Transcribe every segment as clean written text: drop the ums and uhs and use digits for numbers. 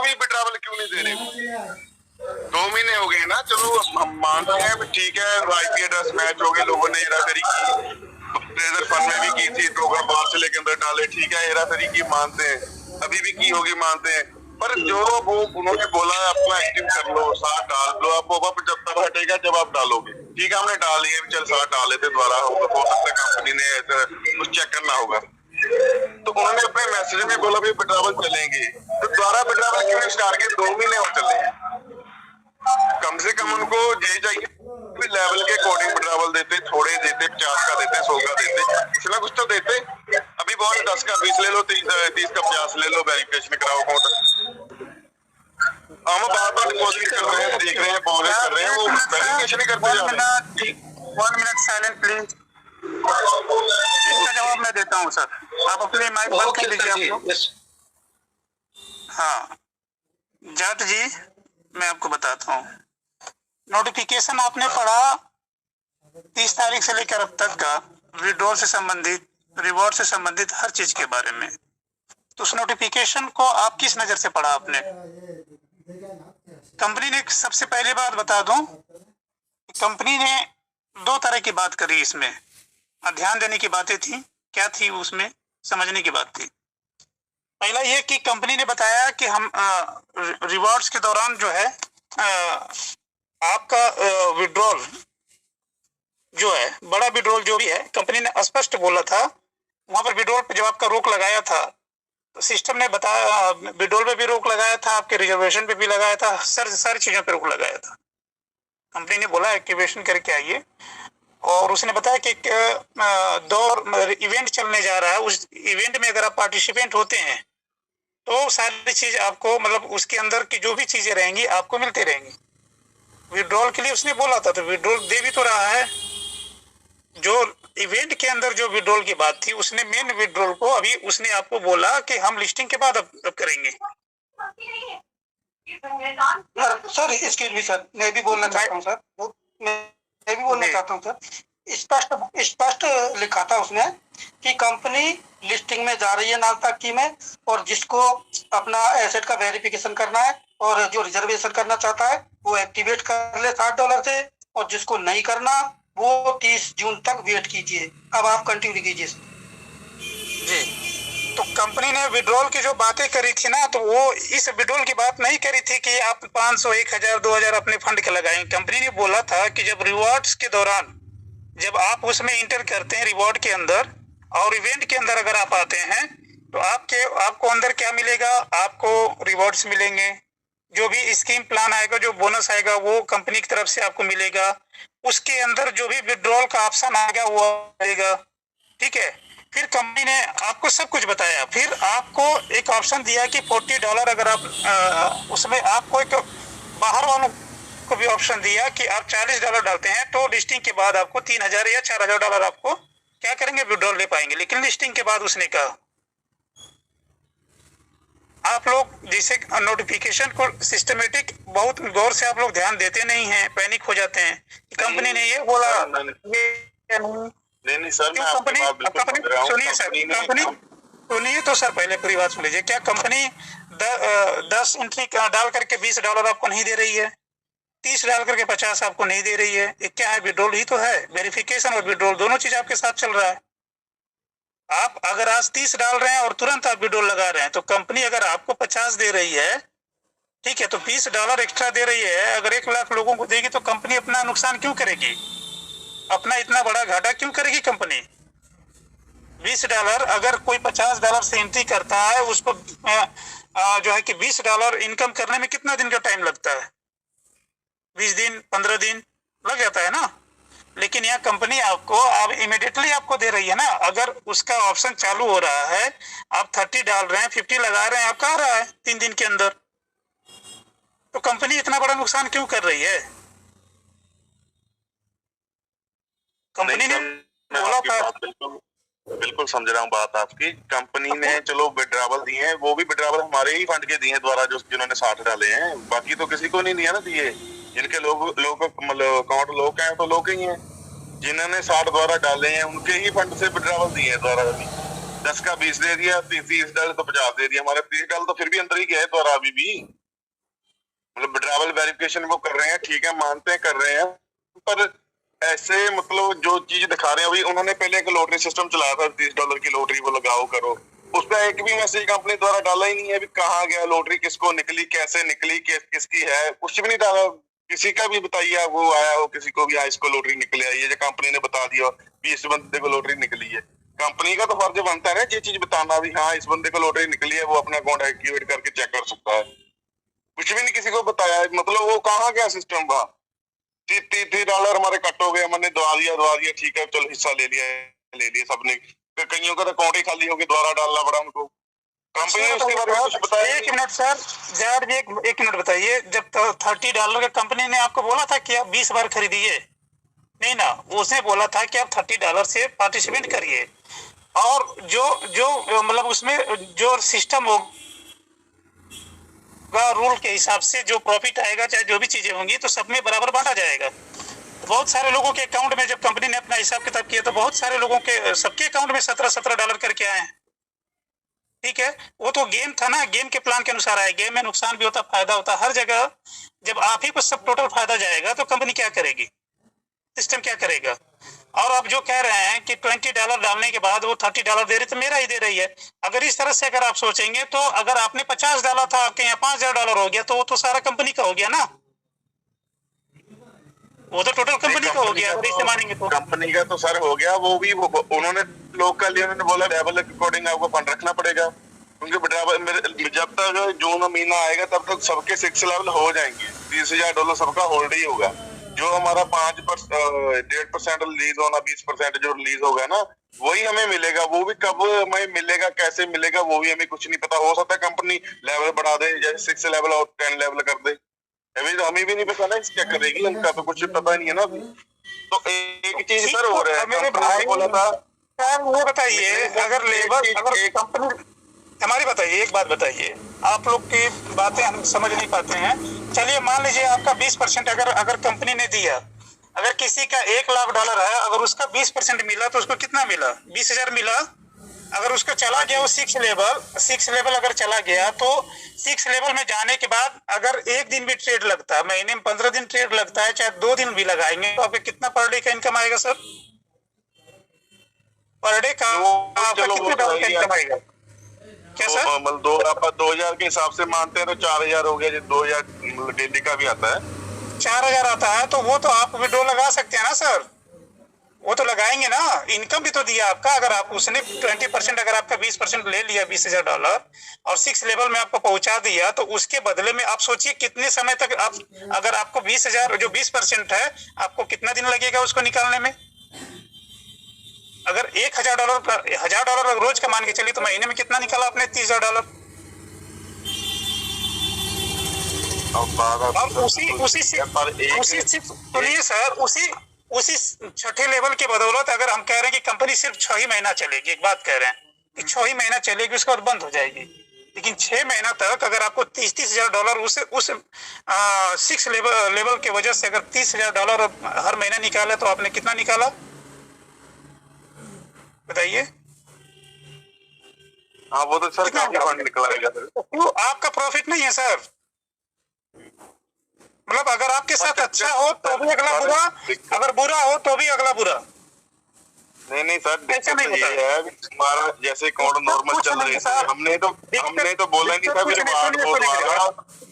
भी विड्रॉवल क्यों नहीं दे रहे? 2 महीने हो गए ना, चलो हम मानते हैं ठीक है, आईपी एड्रेस मैच हो गए, लोगों ने हेराफेरी की, ट्रेजर फंड में भी की थी, टोकन बाहर से लेके अंदर डाले, ठीक है, हेराफेरी की मानते हैं, अभी भी की होगी मानते हैं, पर जो वो उन्होंने बोला अपना एक्टिव कर लो, 60 डाल लो, आपको अब जब तक हटेगा जब आप डालोगे, ठीक है, हमने डाल लिए, चल 60 डाल लेते, दोबारा होगा, हो सकता है कंपनी ने ऐसा कुछ चेक करना होगा, तो उन्होंने अपने मैसेज में बोला भी विड्रॉवल चलेंगे, तो दोबारा विड्रॉवल क्यों स्टार्ट किए? 2 महीने हो चले हैं, कम से कम उनको ये चाहिए लेवल के अकॉर्डिंग विड्रॉवल देते, थोड़े देते, 50 का देते, 100 का देते, कुछ ना कुछ तो देते। अभी बहुत 10 का 20 ले लो, 30 का 50 ले लो, वेरिफिकेशन कराओ अकाउंट। हम बार बार डिपॉजिट कर रहे हैं, देख रहे हैं, बोनस कर रहे हैं, वो वेरिफिकेशन ही करते जा रहे हैं। 1 मिनट साइलेंट प्लीज, इसका जवाब मैं देता हूँ सर, आप अपने माइक बंद कर लीजिए आप। हाँ जाट जी, मैं आपको बताता हूँ, नोटिफिकेशन आपने पढ़ा 30 तारीख से लेकर अब तक का, विड्रॉल से संबंधित, रिवॉर्ड से संबंधित हर चीज के बारे में, तो उस नोटिफिकेशन को आप किस नजर से पढ़ा आपने? कंपनी ने, सबसे पहली बात बता दूं, कंपनी ने 2 तरह की बात करी इसमें, ध्यान देने की बातें थी, क्या थी उसमें, समझने की बात थी। पहला ये कि कंपनी ने बताया कि हम रिवॉर्ड्स के दौरान जो है आपका विड्रॉल जो है, बड़ा विड्रॉल जो भी है, कंपनी ने स्पष्ट बोला था, वहां पर विड्रॉल पे जब आपका रोक लगाया था, तो सिस्टम ने बताया, विड्रॉल पे भी रोक लगाया था, आपके रिजर्वेशन पे भी लगाया था, सारी चीजों पे रोक लगाया था। कंपनी ने बोला एक्टिवेशन करके आइए, और उसने बताया कि दौर इवेंट चलने जा रहा है, उस इवेंट में अगर आप पार्टिसिपेंट होते हैं तो सारी चीज आपको, मतलब उसके अंदर की जो भी चीजें रहेंगी आपको मिलती रहेंगी। विड्रॉल के लिए उसने बोला था, तो विड्रॉल दे भी तो रहा है। जो इवेंट के अंदर जो विड्रॉल की बात थी, उसने मेन विड्रॉल को अभी उसने आपको बोला कि हम लिस्टिंग के बाद अब करेंगे। सर एक्सक्यूज मी सर, मैं भी बोलना चाहता हूँ सर, मैं भी बोलना चाहता हूँ सर। स्पष्ट लिखा था उसने कि कंपनी लिस्टिंग में जा रही है नालताकी में, और जिसको अपना एसेट का वेरिफिकेशन करना है और जो रिजर्वेशन करना चाहता है वो एक्टिवेट कर ले $60 से, और जिसको नहीं करना वो 30 जून तक वेट कीजिए। अब आप कंटिन्यू कीजिए जी। तो कंपनी ने विड्रॉल की जो बातें करी थी ना, तो वो इस विड्रॉल की बात नहीं करी थी कि आप 500, 1000, 2000 अपने फंड के लगाएं। कंपनी ने बोला था कि जब रिवॉर्ड्स के दौरान, जब आप उसमें इंटर करते हैं रिवॉर्ड के अंदर और इवेंट के अंदर अगर आप आते हैं, तो आपको अंदर क्या मिलेगा? आपको रिवॉर्ड्स मिलेंगे, जो भी स्कीम प्लान आएगा, जो बोनस आएगा वो कंपनी की तरफ से आपको मिलेगा, उसके अंदर जो भी विड्रॉल का ऑप्शन आएगा वो आएगा, ठीक है। फिर कंपनी ने आपको सब कुछ बताया, फिर आपको एक ऑप्शन दिया कि $40 अगर आप उसमें आपको एक बाहर वालों को भी ऑप्शन दिया कि आप $40 डालते हैं तो लिस्टिंग के बाद आपको 3000 या $4000 आपको क्या करेंगे, विड्रॉल ले पाएंगे। लेकिन लिस्टिंग के बाद उसने कहा, आप लोग जैसे नोटिफिकेशन को सिस्टमेटिक बहुत गौर से आप लोग ध्यान देते नहीं हैं, पैनिक हो जाते हैं। कंपनी ने ये बोला, नहीं सर, मैं आपकी बात बिल्कुल समझ रहा हूं। सुनिए सर, कंपनी सुनिए तो सर, पहले पूरी बात सुन लीजिए। क्या कंपनी 10 एंट्री डाल करके $20 आपको नहीं दे रही है? 30 डाल करके 50 आपको नहीं दे रही है? ये क्या है? विड्रॉल ही तो है। वेरिफिकेशन और विड्रॉल दोनों चीज आपके साथ चल रहा है। आप अगर आज 30 डाल रहे हैं और तुरंत आप विड्रॉल लगा रहे हैं, तो कंपनी अगर आपको 50 दे रही है, ठीक है, तो $20 एक्स्ट्रा दे रही है। अगर 1 लाख लोगों को देगी तो कंपनी अपना नुकसान क्यों करेगी? अपना इतना बड़ा घाटा क्यों करेगी कंपनी? $20 अगर कोई $50 से एंट्री करता है, उसको जो है कि $20 इनकम करने में कितना दिन का टाइम लगता है? 20 दिन, 15 दिन लग जाता है ना। लेकिन यह कंपनी आपको अब इमीडिएटली आपको दे रही है ना। अगर उसका ऑप्शन चालू हो रहा है, आप 30 डाल रहे हैं, 50 लगा रहे हैं, आपका आ रहा है 3 दिन के अंदर, तो कंपनी इतना बड़ा नुकसान क्यों कर रही है? कंपनी ने बोला था, बिल्कुल समझ रहा हूँ बात आपकी। कंपनी ने चलो विड्रॉवल दिए हैं, वो भी विड्रॉवल हमारे ही फंड के दिए द्वारा, जो जिन्होंने 60 डाले हैं, बाकी तो किसी को नहीं दिया ना दिए। जिनके लोग मतलब अकाउंट लोग हैं तो लोग ही हैं, जिन्होंने 60 द्वारा डाले हैं उनके ही फंड से विड्रॉवल दिए हैं द्वारा। 10 का 20 दे दिया, 30 डाले तो 50 दे दिया। हमारे 30 डाल तो फिर भी अंदर ही गए तो अभी भी मतलब ट्रैवल वेरिफिकेशन वो कर रहे हैं, ठीक है, मानते हैं, कर रहे हैं, पर ऐसे मतलब जो चीज दिखा रहे हैं अभी, उन्होंने पहले एक लॉटरी सिस्टम चलाया था, $30 की लॉटरी वो लगाओ करो, उस पर एक भी मैसेज कंपनी द्वारा डाला ही नहीं है, अभी कहाँ गया लॉटरी, किसको निकली, कैसे निकली, किसकी है, कुछ भी नहीं डाला। किसी का भी बताइए आप, वो आया हो किसी को भी, हाँ इसको लॉटरी निकली आई है, जो कंपनी ने बता दिया कि इस बंदे को लॉटरी निकली है। कंपनी का तो फर्ज बनता है ना ये चीज बताना भी, हाँ इस बंदे को लॉटरी निकली है, वो अपना अकाउंट एक्टिवेट करके चेक कर सकता है। कुछ भी नहीं किसी को बताया, मतलब वो कहाँ गया सिस्टम वहां। $30 हमारे कट हो गए, हमने दवा दिया, ठीक है चलो हिस्सा ले लिया सबने। कईयों का तो अकाउंट ही खाली हो गया, दोबारा डालना पड़ा उनको। कंपनी ने उसके बारे में कुछ बताया? एक मिनट सर, जैड जी एक मिनट बताइए, जब $30 का कंपनी ने आपको बोला था कि आप 20 बार खरीदिए, नहीं ना, उसने बोला था कि आप $30 से पार्टिसिपेट करिए, और जो जो मतलब उसमें जो सिस्टम होगा रूल के हिसाब से जो प्रॉफिट आएगा, चाहे जो भी चीजें होंगी, तो सब में बराबर बांटा जाएगा। बहुत सारे लोगों के अकाउंट में जब कंपनी ने अपना हिसाब किताब किया तो बहुत सारे लोगों के, सबके अकाउंट में $17 करके आए हैं। ठीक है, वो तो गेम था ना, गेम के प्लान के अनुसार आया। गेम में नुकसान भी होता, फायदा होता, हर जगह। जब आप ही को सब टोटल फायदा जाएगा तो कंपनी क्या करेगी, सिस्टम क्या करेगा? और आप जो कह रहे हैं कि $20 डालने के बाद वो $30 दे रही, तो मेरा ही दे रही है। अगर इस तरह से अगर आप सोचेंगे तो अगर आपने 50 डाला था, आपके यहाँ $5000 हो गया, तो वो तो सारा कंपनी का हो गया ना, वो तो टोटल कंपनी का हो गया। अगर इसे मानेंगे तो कंपनी का तो सर हो गया, वो भी उन्होंने लोकल उन्होंने बोला लेवल के अकॉर्डिंग आपको फंड रखना पड़ेगा, क्योंकि जब तक जून महीना आएगा तब तक सबके 6 लेवल हो जाएंगे, $30,000 सबका होल्ड ही होगा। जो हमारा 1.5% रिलीज होना, 20% जो रिलीज होगा ना, वही हमें मिलेगा। वो भी कब हमें मिलेगा, कैसे मिलेगा, वो भी हमें कुछ नहीं पता। हो सकता है कंपनी लेवल बढ़ा दे, जैसे 6 लेवल और 10 लेवल कर दे, अभी तो हमें भी नहीं पता ना क्या करेगी, उनका तो कुछ पता नहीं है ना अभी। तो एक चीज सर हो रहा है, मेरे भाई बोला था सर, वो बताइए, अगर लेबर, अगर कंपनी हमारी, बताइए एक बात बताइए, आप लोग की बातें हम समझ नहीं पाते हैं। चलिए मान लीजिए आपका 20% अगर कंपनी ने दिया, अगर किसी का $1,00,000 है, अगर उसका 20% मिला तो उसको कितना मिला? 20,000 मिला। अगर उसका चला गया वो 6 लेवल अगर चला गया, तो 6 लेवल में जाने के बाद अगर एक दिन भी ट्रेड लगता है, महीने में 15 दिन ट्रेड लगता है, चाहे 2 दिन भी लगाएंगे, तो आपके कितना पर डे का इनकम आएगा सर? पर डे का आपका कितने डॉलर का इनकम आएगा? क्या सर? मतलब 2000 के हिसाब से मानते हैं तो 4000 हो गया, जो 2000 डेली का भी आता है, 4000 आता है, तो वो तो आप विड्रॉ लगा सकते हैं ना सर, वो तो लगाएंगे ना, इनकम भी तो दिया आपका। अगर आप उसने 20%, अगर आपका 20% ले लिया, $20,000, और 6 लेवल में आपको पहुंचा दिया, तो उसके बदले में आप सोचिए कितने समय तक आप, अगर आपको 20,000 जो 20% है, आपको कितना दिन लगेगा उसको निकालने में? अगर $1,000 रोज का मान के चलिए, तो महीने में कितना निकाला आपने? $30,000। और सुनिए सर, उसी छठे लेवल के बदौलत अगर हम कह रहे हैं कि कंपनी सिर्फ 6 ही महीना चलेगी, एक बात कह रहे हैं कि 6 ही महीना चलेगी, उसके बाद बंद हो जाएगी, लेकिन 6 महीना तक अगर आपको $30,000 उस 6 लेवल के वजह से अगर $30,000 हर महीना निकाला, तो आपने कितना निकाला बताइए? हाँ वो तो सर काफी फंड निकला, तो आपका प्रॉफिट नहीं है सर। मतलब अगर आपके साथ अच्छा हो तो भी अगला बुरा, अगर बुरा हो तो भी अगला बुरा। नहीं सर, ऐसा नहीं होता है। हमारा जैसे अकाउंट नॉर्मल चल रही है, हमने तो बोला नहीं था।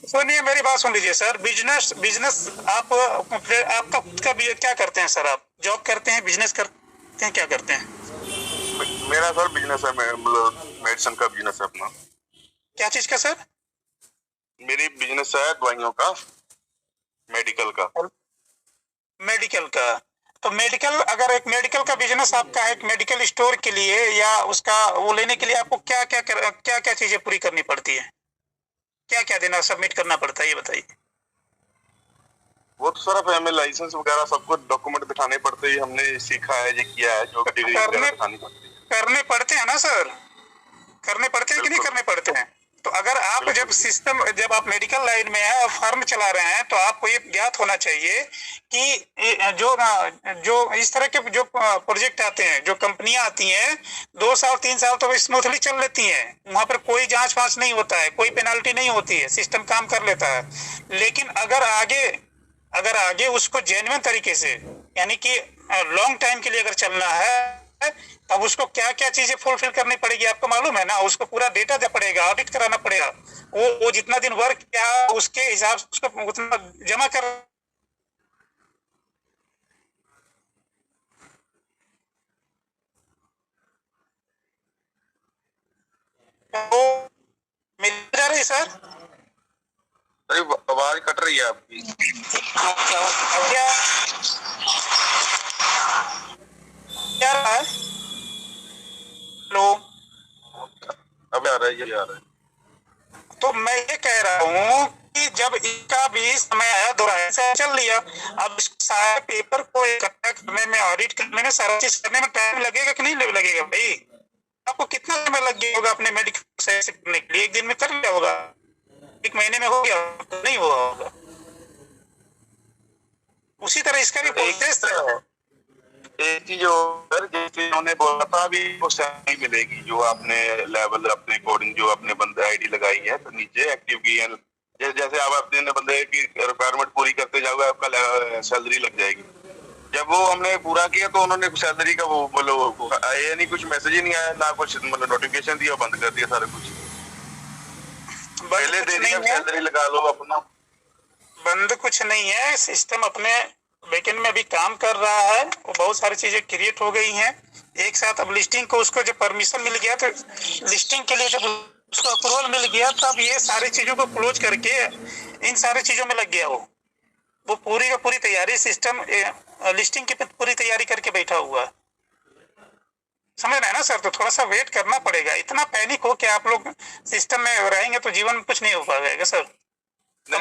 सुनिए मेरी बात सुन लीजिए सर, बिजनेस आपका खुद का क्या करते हैं सर? आप जॉब करते हैं, बिजनेस करते हैं, क्या करते हैं? मेरा सर बिजनेस है, मतलब मेडिसिन का बिजनेस है अपना। क्या चीज का सर? मेरी बिजनेस है दवाइयों का, मेडिकल का। तो मेडिकल, अगर एक मेडिकल का बिजनेस आपका है, एक मेडिकल स्टोर के लिए या उसका वो लेने के लिए आपको क्या क्या चीजें पूरी करनी पड़ती है? क्या क्या देना, सबमिट करना पड़ता है, ये बताइए। वो तो सर हमें लाइसेंस वगैरह सब कुछ डॉक्यूमेंट दिखाने पड़ते हैं, हमने सीखा है, ये किया है, जो डिग्री दिखानी पड़ती है। करने पड़ते हैं ना सर, करने पड़ते हैं कि नहीं करने पड़ते हैं? तो अगर आप जब आप मेडिकल लाइन में हैं और फार्म चला रहे हैं, तो आपको ये ज्ञात होना चाहिए कि जो इस तरह के जो प्रोजेक्ट आते हैं, जो कंपनियां आती हैं, 2 साल 3 साल तो स्मूथली चल लेती हैं, वहां पर कोई जांच फांच नहीं होता है, कोई पेनाल्टी नहीं होती है, सिस्टम काम कर लेता है। लेकिन अगर आगे उसको जेन्युइन तरीके से, यानी कि लॉन्ग टाइम के लिए अगर चलना है, तब उसको क्या क्या चीजें फुलफिल करनी पड़ेगी, आपको मालूम है ना। उसको पूरा डेटा देना पड़ेगा, ऑडिट कराना पड़ेगा, वो जितना दिन वर्क किया उसके हिसाब से उसको उतना जमा कर। तो मिल जा रही सर? अरे आवाज कट रही है आपकी। क्या क्या रहा है? लो, अब आ रहा है, ये आ रहा है। तो मैं ये कह रहा हूँ कि जब इसका भी समय आया, दोहराया से चल लिया, अब सारे पेपर को इकट्ठा करने में, ऑडिट करने में, सारा चीज करने में टाइम लगेगा कि नहीं लगेगा भाई? आपको कितना समय लग गया होगा अपने मेडिकल से करने के लिए? 1 दिन में कर लिया होगा, 1 महीने में हो गया, नहीं हुआ होगा। उसी तरह इसका भी प्रोसेस है। एक चीज और, जैसे उन्होंने बोला था अभी वो सैलरी मिलेगी जो आपने लेवल अपने अकॉर्डिंग जो अपने बंदे आईडी लगाई है, तो नीचे एक्टिव की है, जैसे आप अपने बंदे की रिक्वायरमेंट पूरी करते जाओगे आपका सैलरी लग जाएगी। जब वो हमने पूरा किया तो उन्होंने सैलरी का वो मतलब आया नहीं, कुछ मैसेज ही नहीं आया, ना कुछ मतलब नोटिफिकेशन दिया, बंद कर दिया सारा कुछ। पहले दे दिया सैलरी लगा लो अपना। बंद कुछ नहीं है, सिस्टम अपने बैकएंड में अभी काम कर रहा है, वो बहुत सारी चीजें क्रिएट हो गई हैं एक साथ। अब लिस्टिंग को उसको जब परमिशन मिल गया, तो लिस्टिंग के लिए जब उसको अप्रूवल मिल गया, तब ये सारी चीजों को क्लोज करके इन सारी चीजों में लग गया। वो पूरी का पूरी तैयारी, सिस्टम लिस्टिंग की पूरी तैयारी करके बैठा हुआ है। समझ रहे हैं ना सर? तो थोड़ा सा वेट करना पड़ेगा। इतना पैनिक हो कि आप लोग सिस्टम में रहेंगे तो जीवन में कुछ नहीं हो पाएगा सर। चलो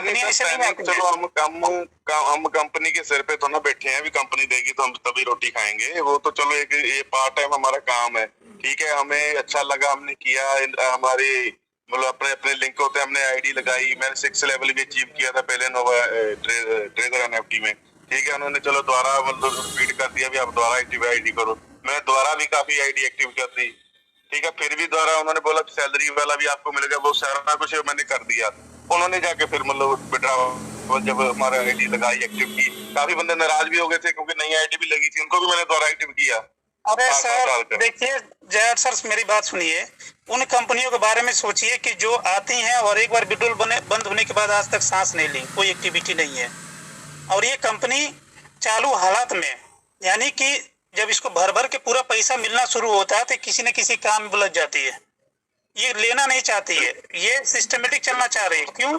हम कंपनी के सिर पे तो ना बैठे हैं, अभी कंपनी देगी तो हम तभी रोटी खाएंगे। वो तो चलो एक ये पार्ट टाइम हमारा काम है, ठीक है, हमें अच्छा लगा, हमने किया, हमारी मतलब अपने अपने लिंक होते हैं, हमने आईडी लगाई, मैंने 6 लेवल भी अचीव किया था पहले नोवा ट्रेजर एनएफटी में, ठीक है। उन्होंने चलो दोबारा मतलब रिपीट कर दिया, भी आप दोबारा एक्टिव आईडी करो, मैंने दोबारा भी काफी आईडी एक्टिव कर दी, ठीक है। फिर भी दोबारा उन्होंने बोला सैलरी वाला भी आपको मिलेगा, वो सारा कुछ मैंने कर दिया। उन्होंने जाके फिर मतलब विड्रॉ जब हमारा आईडी लगाई, एक्टिव की, काफी बंदे नाराज भी हो गए थे क्योंकि नई आईडी भी लगी थी, उनको भी मैंने दोबारा एक्टिव किया। अरे सर देखिए जय सर, मेरी बात सुनिए, उन कंपनियों के बारे में सोचिए कि जो आती हैं और एक बार विड्रॉल बंद होने के बाद आज तक सांस नहीं ली, कोई एक्टिविटी नहीं है। और ये कंपनी चालू हालात में, यानी कि जब इसको भर भर के पूरा पैसा मिलना शुरू होता है तो किसी न किसी काम में उलझ जाती है। ये लेना नहीं चाहती है, ये सिस्टमेटिक चलना चाह रही है। क्यों?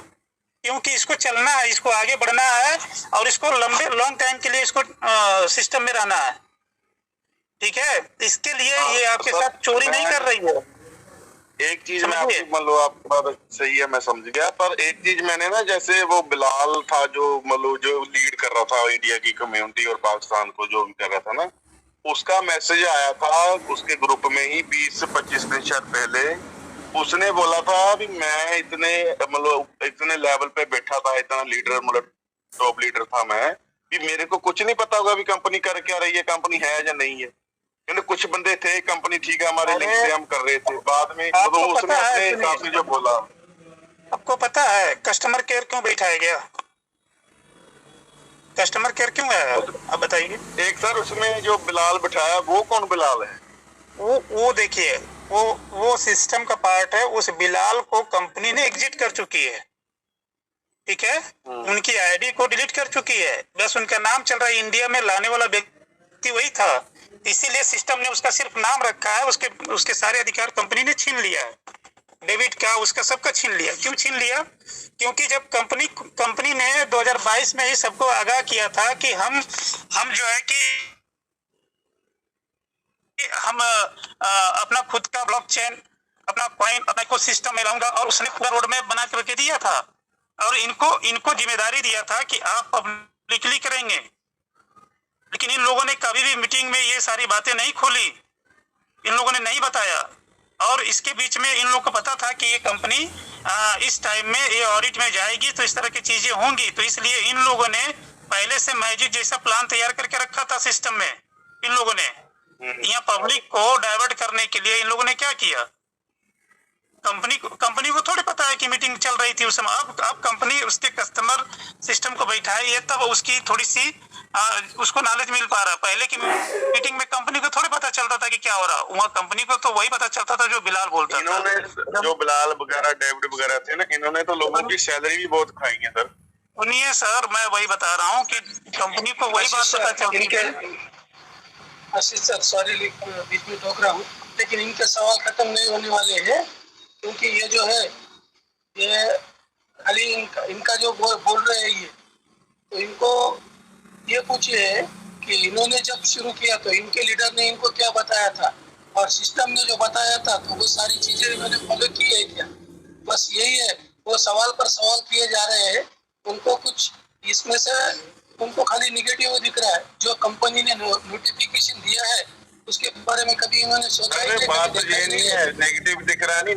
क्योंकि इसको चलना है, इसको आगे बढ़ना है और इसको लॉन्ग टाइम के लिए इसको सिस्टम में रहना है, ठीक है। इसके लिए ये आपके साथ चोरी नहीं कर रही है। एक चीज मैं आपकी मतलब आपकी बात सही है, मैं समझ गया, पर एक चीज मैंने ना, जैसे वो बिलाल था जो मतलब जो लीड कर रहा था इंडिया की कम्युनिटी और पाकिस्तान को जो भी कर रहा था ना, उसका मैसेज आया था उसके ग्रुप में ही 20-25 दिन शायद पहले। उसने बोला था भी मैं इतने मतलब इतने लेवल पे बैठा था, इतना लीडर मतलब टॉप लीडर था मैं, भी मेरे को कुछ नहीं पता होगा भी कंपनी कर क्या रही है, कंपनी है या नहीं है। क्योंकि कुछ बंदे थे, कंपनी ठीक है हमारे लिंक से हम कर रहे थे, बाद में तो उसने अपने हिसाब से जो बोला। आपको पता है कस्टमर केयर क्यों बैठाया गया? कस्टमर केयर क्यों है, अब बताइए। एक सर उसमें जो बिलाल बिठाया वो कौन बिलाल है? वो देखिए, वो सिस्टम का पार्ट है। उस बिलाल को कंपनी ने एग्जिट कर चुकी है, ठीक है, उनकी आईडी को डिलीट कर चुकी है, बस उनका नाम चल रहा है। इंडिया में लाने वाला व्यक्ति वही था, इसीलिए सिस्टम ने उसका सिर्फ नाम रखा है, उसके सारे अधिकार कंपनी ने छीन लिया है, डेबिट का उसका सबका छीन लिया। क्यों छीन लिया? क्योंकि जब कंपनी ने 2022 में ही सबको आगाह किया था कि हम जो है कि हम अपना खुद का ब्लॉकचेन, अपना कॉइन, अपना को सिस्टम में लाऊंगा, और उसने पूरा रोड मैप बना करके दिया था और इनको जिम्मेदारी दिया था कि आप पब्लिकली करेंगे। लेकिन इन लोगों ने कभी भी मीटिंग में ये सारी बातें नहीं खोली, इन लोगों ने नहीं बताया। और इसके बीच में इन लोगों को पता था कि ये कंपनी इस टाइम में ये ऑडिट में जाएगी तो इस तरह की चीजें होंगी, तो इसलिए इन लोगों ने पहले से मैजिक जैसा प्लान तैयार करके रखा था सिस्टम में। इन लोगों ने यहाँ पब्लिक को डाइवर्ट करने के लिए इन लोगों ने क्या किया, कंपनी को थोड़ी पता है कि मीटिंग चल रही थी उस समय। अब कंपनी उसके कस्टमर सिस्टम को बैठाई है, तब उसकी थोड़ी सी उसको नॉलेज मिल पा रहा। पहले की मीटिंग में कंपनी को थोड़ी पता चलता था कि क्या हो रहा, वहाँ कंपनी को तो वही पता चलता था जो बिलाल बोलता था। इन्होंने जो बिलाल वगैरह डेविड वगैरह थे ना, इन्होंने तो लोगों की सैलरी भी बहुत खाई है सर। सुनिए सर, मैं वही बता रहा हूँ कि कंपनी को वही बात पता चलती है। आशीष सर, सॉरी बीच में टोक रहा हूँ, लेकिन इनके सवाल खत्म नहीं होने वाले हैं, क्योंकि ये जो है ये खाली इनका जो बोल रहे हैं ये, तो इनको ये पूछिए कि इन्होंने जब शुरू किया तो इनके लीडर ने इनको क्या बताया था, और सिस्टम ने जो बताया था तो वो सारी चीजें इन्होंने फॉलो की है क्या? बस यही है, वो सवाल पर सवाल किए जा रहे हैं। उनको कुछ इसमें से उनको खाली निगेटिव दिख रहा है। जो कंपनी ने नोटिफिकेशन दिया है उसके बारे में कभी इन्होंने सोचा ही नहीं। बात ये नहीं है नेगेटिव दिख रहा नहीं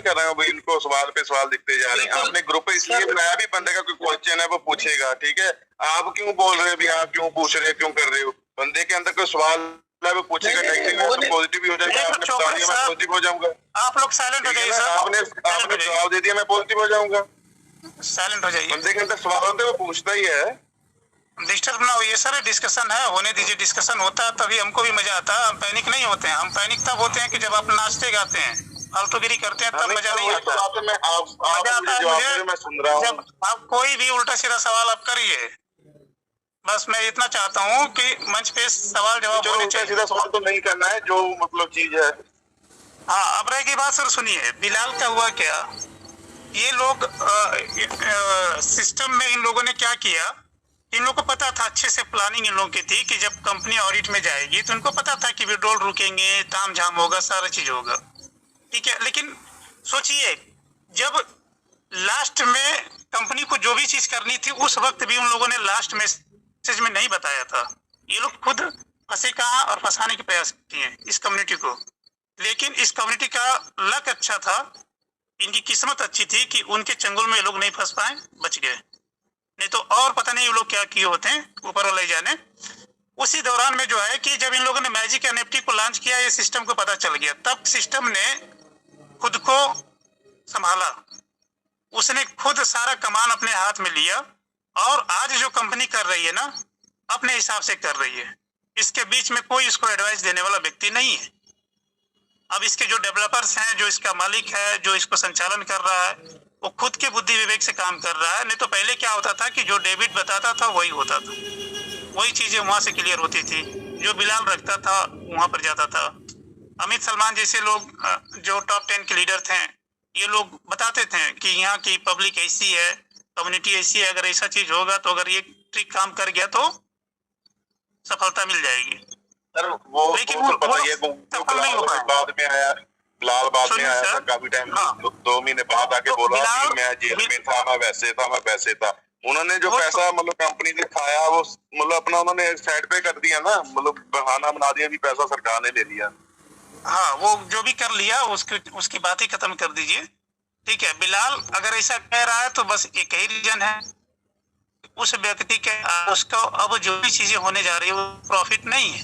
कर रहा हूँ भाई, इनको सवाल पे सवाल दिखते जा रहे हैं। आपने ग्रुप इसलिए बनाया भी, बंदे का कोई क्वेश्चन है वो पूछेगा, ठीक है। आप क्यों बोल रहे हो भी, आप क्यों पूछ रहे हो, क्यों कर रहे हो? बंदे के अंदर कोई सवाल है वो पूछेगा, नेगेटिव है तो पॉजिटिव भी हो जाएगा। आपने बता दिया मैं पॉजिटिव हो जाऊंगा, आप लोग साइलेंट हो जाइए सर। आपने जवाब दे दिया मैं पॉजिटिव हो जाऊंगा। साइलेंट हो जाइए। बंदे के अंदर सवाल होते हैं वो पूछता ही है। डिस्टर्ब ना होइए सर, डिस्कशन है, होने दीजिए। डिस्कशन होता है तभी हमको भी मजा आता है। हम पैनिक नहीं होते हैं। हम पैनिक तब होते हैं कि जब आप नाचते गाते हैं, फालतूगिरी करते हैं, तब मजा नहीं आता। मजा आता है मैं सुन रहा हूँ। जब आप कोई भी उल्टा सीधा सवाल आप करिए, बस मैं इतना चाहता हूँ कि मंच पे सवाल जवाब होने चाहिए। सीधा सवाल तो नहीं करना है, जो मतलब चीज है। हाँ, अब रहेगी बात सर। सुनिए, बिलाल का हुआ क्या, ये लोग सिस्टम में इन लोगों ने क्या किया, इन लोगों को पता था, अच्छे से प्लानिंग इन लोगों की थी कि जब कंपनी ऑडिट में जाएगी तो इनको पता था कि विड्रॉल रुकेंगे, तामझाम होगा, सारा चीज होगा, ठीक है। लेकिन सोचिए, जब लास्ट में कंपनी को जो भी चीज करनी थी उस वक्त भी उन लोगों ने लास्ट मैसेज में नहीं बताया था। ये लोग खुद फंसे कहाँ और फंसाने के प्रयास किए इस कम्युनिटी को। लेकिन इस कम्युनिटी का लक अच्छा था, इनकी किस्मत अच्छी थी कि उनके चंगुल में ये लोग नहीं फंस पाए, बच गए। नहीं तो और पता नहीं ये लोग क्या किए होते हैं, ऊपर वाले जाने। उसी दौरान में जो है कि जब इन लोगों ने मैजिक एनएफटी को लॉन्च किया, ये सिस्टम को पता चल गया, तब सिस्टम ने खुद को संभाला। उसने खुद सारा कमान अपने हाथ में लिया और आज जो कंपनी कर रही है ना, अपने हिसाब से कर रही है। इसके बीच में कोई इसको एडवाइस देने वाला व्यक्ति नहीं है। अब इसके जो डेवलपर्स हैं, जो इसका मालिक है, जो इसको संचालन कर रहा है, वो खुद के बुद्धि विवेक से काम कर रहा है। नहीं तो पहले क्या होता था कि जो डेविड बताता था वही होता था, वही चीजें वहां से क्लियर होती थी, जो बिलाल रखता था वहां पर जाता था। अमित सलमान जैसे लोग जो टॉप 10 के लीडर थे, ये लोग बताते थे कि यहाँ की पब्लिक ऐसी है, कम्युनिटी ऐसी है, अगर ऐसा चीज होगा तो अगर ये ट्रिक काम कर गया तो सफलता मिल जाएगी। सर वो पता ही है, बाद में आया बिलाल, बाद में आया था काफी टाइम, 2 महीने बाद आके बोला कि मैं जेल में था, मैं वैसे था। उन्होंने जो पैसा मतलब कंपनी ने खाया वो मतलब अपना उन्होंने साइड पे कर दिया ना, मतलब बहाना बना दिया कि पैसा सरकार ने ले लिया। हाँ, वो जो भी कर लिया उसकी बात ही खत्म कर दीजिए, ठीक है। बिलाल अगर ऐसा कह रहा है तो बस एक ही रीजन है, उस व्यक्ति के उसको अब जो भी चीजें होने जा रही है वो प्रॉफिट नहीं है।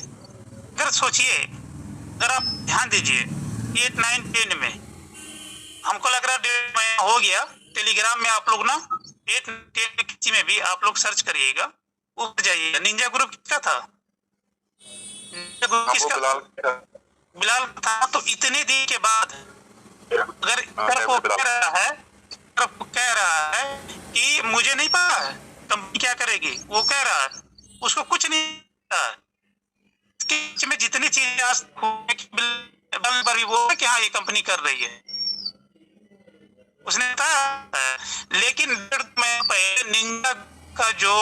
अगर सोचिए, अगर आप ध्यान दीजिए, 8, 9, 10 में हमको लग रहा है 1.5 महीना हो गया। टेलीग्राम में आप लोग ना 8, 10 किसी में भी आप लोग सर्च करिएगा, ऊपर जाइएगा, निंजा ग्रुप किसका था? बिलाल था। तो इतने दिन के बाद अगर वो कह रहा है कि मुझे नहीं पता है कंपनी क्या करेगी, वो कह रहा है उसको कुछ नहीं पता है। में जितनी चीजें आज पर भी वो है कि हाँ ये कंपनी कर रही है, उसने बताया। लेकिन पहले निंजा का जो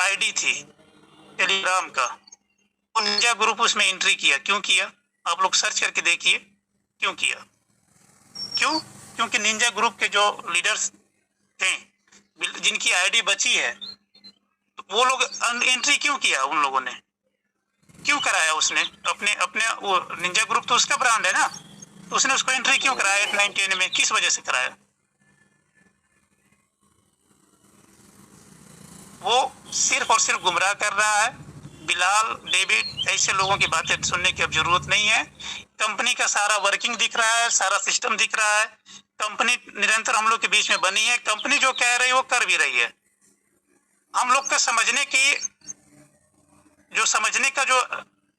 आईडी थी टेलीग्राम का, वो निंजा ग्रुप उसमें एंट्री किया। क्यों किया? आप लोग सर्च करके देखिए क्यों किया। क्योंकि निंजा ग्रुप के जो लीडर्स थे, जिनकी आईडी बची है, तो वो लोग एंट्री क्यों किया? उन लोगों ने क्यों कराया? उसने अपने वो निंजा ग्रुप तो उसका ब्रांड है ना, तो उसने उसको एंट्री क्यों कराया 8, 9, 10 में, किस वजह से कराया? वो सिर्फ और सिर्फ गुमराह कर रहा है। बिलाल, डेविड, ऐसे लोगों की बातें सुनने की अब जरूरत नहीं है। कंपनी का सारा वर्किंग दिख रहा है, सारा सिस्टम दिख रहा है। कंपनी निरंतर हम लोग के बीच में बनी है। कंपनी जो कह रही है वो कर भी रही है। हम लोग का समझने का जो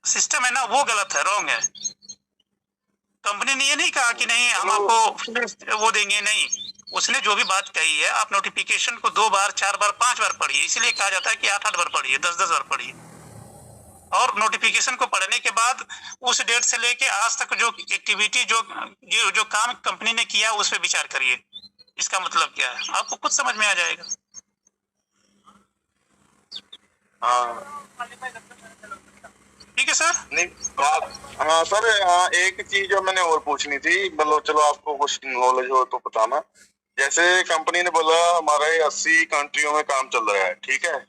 सिस्टम है ना, वो गलत है, रॉन्ग है। कंपनी ने ये नहीं कहा कि नहीं हम आपको वो देंगे, नहीं। उसने जो भी बात कही है, आप नोटिफिकेशन को 2 बार, 4 बार, 5 बार पढ़िए। इसलिए कहा जाता है कि 8-8 बार पढ़िए, 10-10 बार पढ़िए। और नोटिफिकेशन को पढ़ने के बाद उस डेट से लेके आज तक जो एक्टिविटी, जो काम कंपनी ने किया, उस पर विचार करिए। इसका मतलब क्या है, आपको खुद समझ में आ जाएगा। हाँ ठीक है सर। नहीं हाँ सर, हाँ एक चीज जो मैंने और पूछनी थी, मतलब चलो आपको कुछ नॉलेज हो तो बताना। जैसे कंपनी ने बोला हमारे 80 कंट्रियों में काम चल रहा है, ठीक है।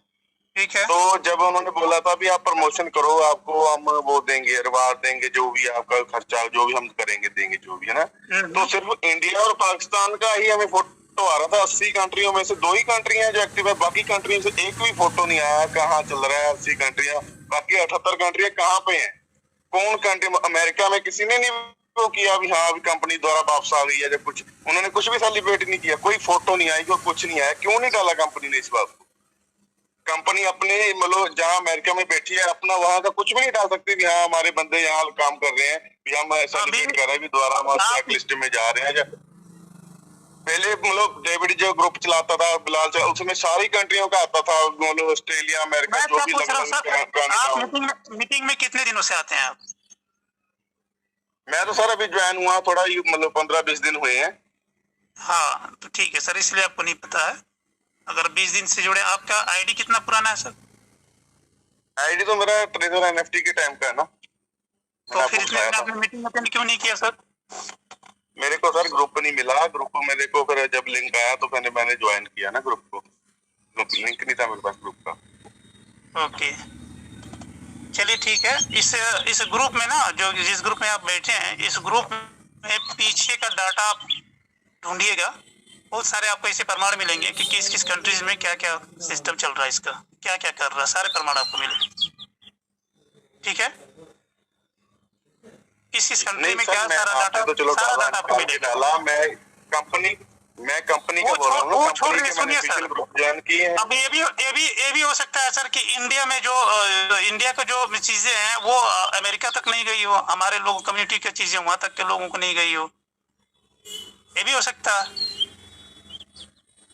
ठीक है। तो जब उन्होंने बोला था भी आप प्रमोशन करो, आपको हम वो देंगे, रिवार्ड देंगे, जो भी आपका खर्चा जो भी हम करेंगे देंगे, जो भी है ना। तो सिर्फ इंडिया और पाकिस्तान का ही हमें फोटो आ रहा था। 80 कंट्रियों में से 2 ही कंट्री हैं जो एक्टिव है, बाकी कंट्रियों से एक भी फोटो नहीं आया कहाँ चल रहा है 80 कंट्रियां। बाकी 78 कंट्रियां कहाँ पे हैं, कौन कंट्री? अमेरिका में किसी ने नहीं वो किया भी हाँ अभी कंपनी द्वारा वापस आ गई है, जब कुछ उन्होंने कुछ भी सेलिब्रेट नहीं किया, कोई फोटो नहीं आई, कोई कुछ नहीं आया। क्यों नहीं डाला कंपनी ने इस बात को? कंपनी अपने मतलब जहाँ अमेरिका में बैठी है अपना, वहां का कुछ भी नहीं डाल सकती भी हाँ हमारे बंदे यहाँ काम कर रहे हैं, भी हम सेलिब्रेट कर रहे हैं, भी दोबारा हम चेक लिस्ट में जा रहे हैं। पहले मतलब डेविड जो ग्रुप चलाता था, बिलाल चला, उसमें सारी कंट्रियों का आता था, मतलब ऑस्ट्रेलिया, अमेरिका, जो भी आप मीटिंग में कितने दिनों से आते हैं आप? मैं तो सर अभी ज्वाइन हुआ, थोड़ा ही मतलब 15-20 दिन हुए हैं। हाँ तो ठीक है सर, इसलिए आपको नहीं पता है। अगर 20 दिन से जुड़े, आपका आईडी कितना पुराना है सर? आईडी तो मेरा ट्रेजर एनएफटी के टाइम का है ना। तो फिर इतने दिन आपने मीटिंग अटेंड क्यों नहीं किया सर? मेरे को सर ग्रुप नहीं मिला, ग्रुप मेरे को फिर जब लिंक आया तो मैंने ज्वाइन किया ना ग्रुप को। लिंक नहीं था मेरे पास ग्रुप का। ओके चलिए ठीक है। इस ग्रुप में ना, जो जिस ग्रुप में आप बैठे हैं, इस ग्रुप में पीछे का डाटा आप ढूंढिएगा। बहुत सारे आपको ऐसे प्रमाण मिलेंगे कि किस किस कंट्रीज में क्या क्या सिस्टम चल रहा है, इसका क्या क्या कर रहा है, सारे प्रमाण आपको मिलेंगे। ठीक है, किस किस कंट्री में क्या सारा डाटा, तो चलो सारा डाटा आपको मिलेगा। मैं कंपनी का बोल रहा हूँ, छोड़ रही, सुनिए सर। ज्वाइन किए हैं। अब ये भी हो सकता है सर कि इंडिया में जो इंडिया का जो चीजें हैं वो अमेरिका तक नहीं गई हो, हमारे लोग कम्युनिटी की चीजें वहां तक के लोगों को नहीं गई हो, ये भी हो सकता है।